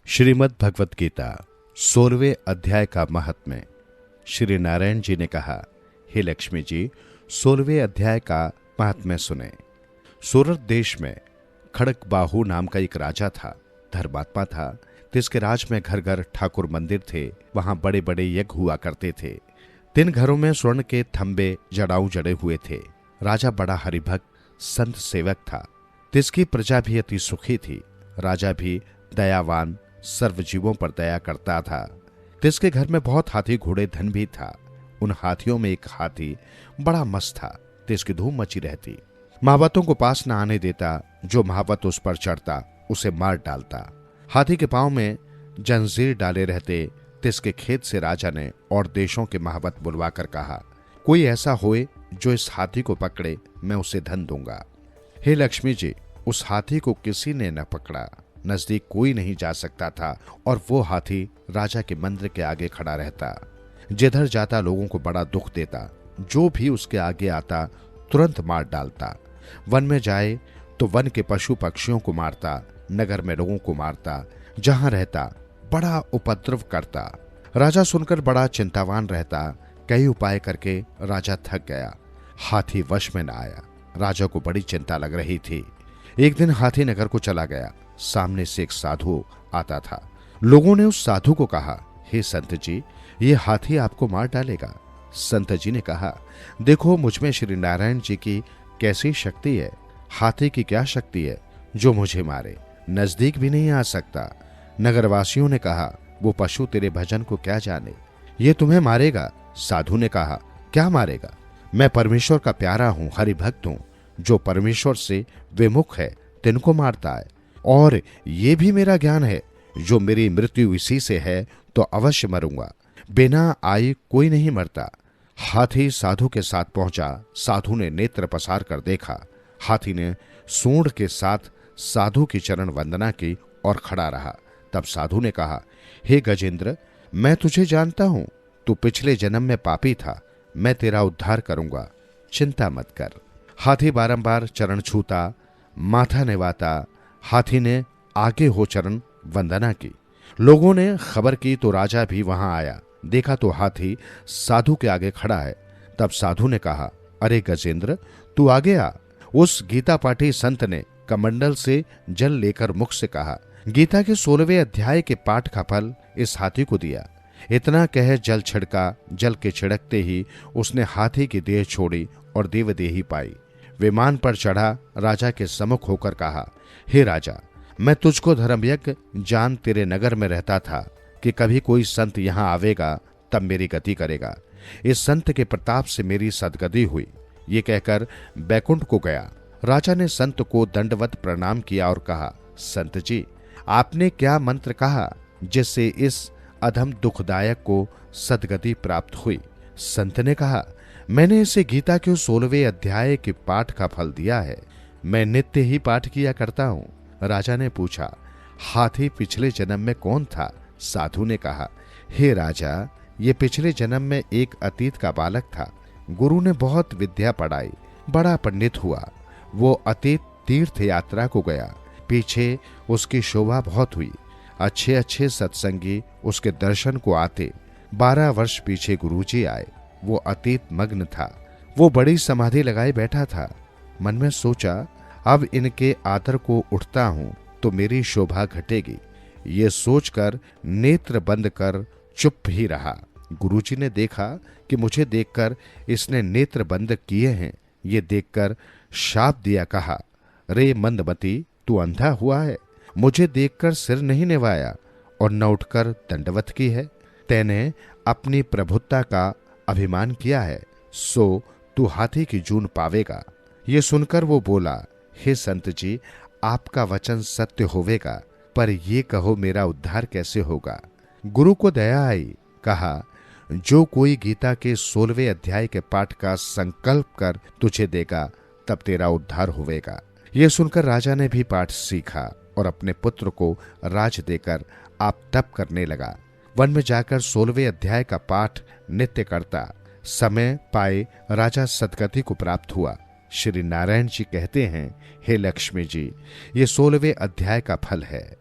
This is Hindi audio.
श्रीमद् भगवत गीता 16वें अध्याय का महात्म्य। श्री नारायण जी ने कहा, हे लक्ष्मी जी, 16वें अध्याय का महात्म्य सुने। सूरत देश में खड़गबाहु नाम का एक राजा था, धर्मात्मा था। जिसके राज में घर घर ठाकुर मंदिर थे, वहां बड़े बड़े यज्ञ हुआ करते थे। 3 घरों में स्वर्ण के थंबे जड़ाऊ जड़े हुए थे। राजा बड़ा हरिभक्त संत सेवक था। जिसकी प्रजा भी अति सुखी थी। राजा भी दयावान, सर्व जीवों पर दया करता था। जिसके घर में बहुत हाथी घोड़े धन भी था। उन हाथियों में एक हाथी बड़ा मस्त था, जिसकी धूम मची रहती। महावतों को पास न आने देता। जो महावत उस पर चढ़ता उसे मार डालता। हाथी के पांव में जंजीर डाले रहते। जिसके खेत से राजा ने और देशों के महावत बुलवाकर कहा, कोई ऐसा होए जो इस हाथी को पकड़े, मैं उसे धन दूंगा। हे लक्ष्मी जी, उस हाथी को किसी ने न पकड़ा। नजदीक कोई नहीं जा सकता था और वो हाथी राजा के मंदिर के आगे खड़ा रहता। जिधर जाता लोगों को बड़ा दुख देता। जो भी उसके आगे आता तुरंत मार डालता। वन में जाए तो वन के पशु पक्षियों को मारता। नगर में लोगों को मारता। जहां रहता बड़ा उपद्रव करता। राजा सुनकर बड़ा चिंतावान रहता। कई उपाय करके राजा थक गया। हाथी वश में न आया। राजा को बड़ी चिंता लग रही थी। एक दिन हाथी नगर को चला गया। सामने से एक साधु आता था। लोगों ने उस साधु को कहा, हे संत जी, ये हाथी आपको मार डालेगा। संत जी ने कहा, देखो मुझ में श्री नारायण जी की कैसी शक्ति है। हाथी की क्या शक्ति है जो मुझे मारे? नजदीक भी नहीं आ सकता। नगरवासियों ने कहा, वो पशु तेरे भजन को क्या जाने, ये तुम्हें मारेगा। साधु ने कहा, क्या मारेगा? मैं परमेश्वर का प्यारा हूं, हरिभक्त हूं। जो परमेश्वर से विमुख है तिनको मारता है। और ये भी मेरा ज्ञान है, जो मेरी मृत्यु इसी से है तो अवश्य मरूंगा। बिना आए कोई नहीं मरता। हाथी साधु के साथ पहुंचा। साधु ने नेत्र पसार कर देखा। हाथी ने सूंड के साथ साधु की चरण वंदना की और खड़ा रहा। तब साधु ने कहा, हे गजेंद्र, मैं तुझे जानता हूं। तू पिछले जन्म में पापी था। मैं तेरा उद्धार करूंगा, चिंता मत कर। हाथी बारंबार चरण छूता, माथा निवाता। हाथी ने आगे हो चरण वंदना की। लोगों ने खबर की तो राजा भी वहां आया। देखा तो हाथी साधु के आगे खड़ा है। तब साधु ने कहा, अरे गजेंद्र, तू आगे आ। उस गीता पाठी संत ने कमंडल से जल लेकर मुख से कहा, गीता के 16वें अध्याय के पाठ का फल इस हाथी को दिया। इतना कह जल छिड़का। जल के छिड़कते ही उसने हाथी की देह छोड़ी और देवदेही पाई। विमान पर चढ़ा। राजा के सम्मुख होकर कहा, हे राजा, मैं तुझको धर्मयज्ञ जान तेरे नगर में रहता था कि कभी कोई संत यहां आवेगा तब मेरी गति करेगा। इस संत के प्रताप से मेरी सदगति हुई। ये कहकर बैकुंठ को गया। राजा ने संत को दंडवत प्रणाम किया और कहा, संत जी, आपने क्या मंत्र कहा जिससे इस अधम दुखदायक को सदगति प्राप्त हुई? संत ने कहा, मैंने इसे गीता के 16वें अध्याय के पाठ का फल दिया है। मैं नित्य ही पाठ किया करता हूं। राजा ने पूछा, हाथी पिछले जन्म में कौन था? साधु ने कहा, हे राजा, ये पिछले जन्म में एक अतीत का बालक था। गुरु ने बहुत विद्या पढ़ाई, बड़ा पंडित हुआ। वो अतीत तीर्थ यात्रा को गया। पीछे उसकी शोभा बहुत हुई। अच्छे अच्छे सत्संगी उसके दर्शन को आते। 12 वर्ष पीछे गुरुजी आए। वो अतीत मग्न था। वो बड़ी समाधि लगाए बैठा था। मन में सोचा, अब इनके आदर को उठता हूं तो मेरी शोभा घटेगी। ये सोचकर नेत्र बंद कर चुप ही रहा। गुरुजी ने देखा कि मुझे देखकर इसने नेत्र बंद किए हैं। ये देखकर शाप दिया। कहा, रे मंदमती, तू अंधा हुआ है? मुझे देखकर सिर नहीं निवाया और न उठकर दंडवत की है। तैने अपनी प्रभुता का अभिमान किया है, सो तू हाथी की जून पावेगा। ये सुनकर वो बोला, हे संत जी, आपका वचन सत्य होवेगा, पर ये कहो मेरा उद्धार कैसे होगा? गुरु को दया आई। कहा, जो कोई गीता के 16वें अध्याय के पाठ का संकल्प कर तुझे देगा तब तेरा उद्धार होवेगा। ये सुनकर राजा ने भी पाठ सीखा और अपने पुत्र को राज देकर आप तप करने लगा। वन में जाकर 16वें अध्याय का पाठ नित्य करता। समय पाए राजा सदगति को प्राप्त हुआ। श्री नारायण जी कहते हैं, हे लक्ष्मी जी, ये 16वें अध्याय का फल है।